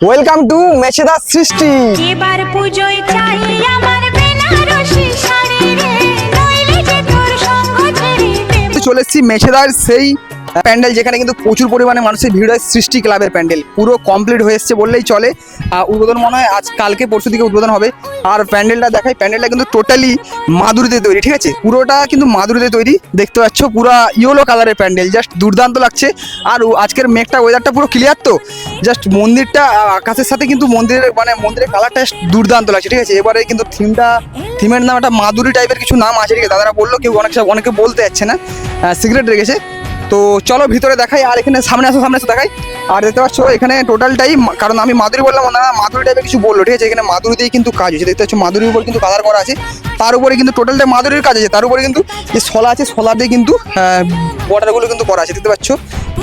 Welcome to Mecheda সৃষ্টি। এবার পুজোয় চাই আমার বেনারসি শাড়ি রে, নইলে যে তোর সঙ্গ ছেড়ে দেব। চলে এসেছি মেছেদার সেই প্যান্ডেল যেখানে কিন্তু প্রচুর পরিমাণে মানুষের ভিড় হয়। সৃষ্টি ক্লাবের প্যান্ডেল পুরো কমপ্লিট হয়ে এসছে বললেই চলে। উদ্বোধন মনে হয় আজ কালকে পরশু দিকে উদ্বোধন হবে। আর প্যান্ডেলটা দেখাই, প্যান্ডেলটা কিন্তু টোটালি মাদুরিতে তৈরি, ঠিক আছে, পুরোটা কিন্তু মাদুরিতে তৈরি। দেখতে পাচ্ছ পুরো ইয়েলো কালারের প্যান্ডেল, জাস্ট দুর্দান্ত লাগছে। আর আজকের মেঘটা ওয়েদারটা পুরো ক্লিয়ার, তো জাস্ট মন্দিরটা আকাশের সাথে কিন্তু মন্দিরের কালারটা দুর্দান্ত লাগছে, ঠিক আছে। এবারে কিন্তু থিমের নাম একটা মাদুরি টাইপের কিছু নাম আছে, ঠিক আছে। দাদারা বললো, কেউ অনেকে বলতে যাচ্ছে না, সিগারেট রেখেছে। তো চলো ভিতরে দেখাই, আর এখানে সামনে আসো দেখাই। আর দেখতে পাচ্ছ এখানে টোটালটাই, কারণ আমি মাদুরি বললাম, ওনারা মাদুরি টাইপের কিছু বললো, ঠিক আছে। এখানে মাদুরিতেই কিন্তু কাজ হচ্ছে, দেখতে পাচ্ছ মাদুরির উপর কিন্তু কালার করা আছে। তার উপরে কিন্তু টোটালটা মাদুরির কাজ আছে, তার উপরে কিন্তু যে শলা আছে, শলা দিয়ে কিন্তু বর্ডারগুলো কিন্তু করা আছে, দেখতে পাচ্ছ।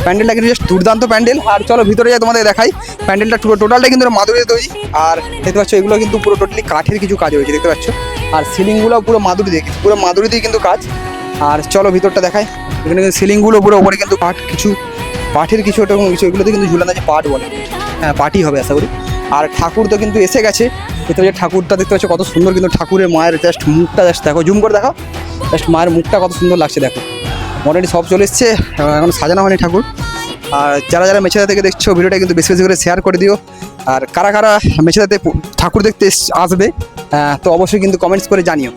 প্যান্ডেলটা কিন্তু জাস্ট দুর্দান্ত প্যান্ডেল। আর চলো ভিতরে যাই, তোমাদের দেখাই। প্যান্ডেলটা টোটালটা কিন্তু মাদুরিতে তৈরি। আর দেখতে পাচ্ছ এগুলো কিন্তু পুরো টোটালি কাঠের কিছু কাজ হয়েছে, দেখতে পাচ্ছ। আর সিলিংগুলো পুরো মাদুরিতেই কিন্তু কাজ। আর চলো ভিতরটা দেখাই। এখানে কিন্তু সিলিংগুলো পুরো ওপরে কিন্তু পাঠের কিছু এরকম কিছু, এগুলোতে কিন্তু ঝুলানো আছে, পাট বলে। হ্যাঁ, পাটই হবে আশা করি। আর ঠাকুর তো কিন্তু এসে গেছে, দেখতে পাচ্ছি ঠাকুরটা, দেখতে পাচ্ছ কত সুন্দর। কিন্তু ঠাকুরের মায়ের জাস্ট মুখটা জাস্ট দেখো, জুম করে দেখো, জাস্ট মায়ের মুখটা কত সুন্দর লাগছে দেখো। মোটামুটি সব চলে এসছে, এখন সাজানো হয়নি ঠাকুর। আর যারা মেছেদা থেকে দেখছো ভিডিওটা কিন্তু বেশি বেশি করে শেয়ার করে দিও। আর কারা মেছেদাতে ঠাকুর দেখতে আসবে, তো অবশ্যই কিন্তু কমেন্টস করে জানিও।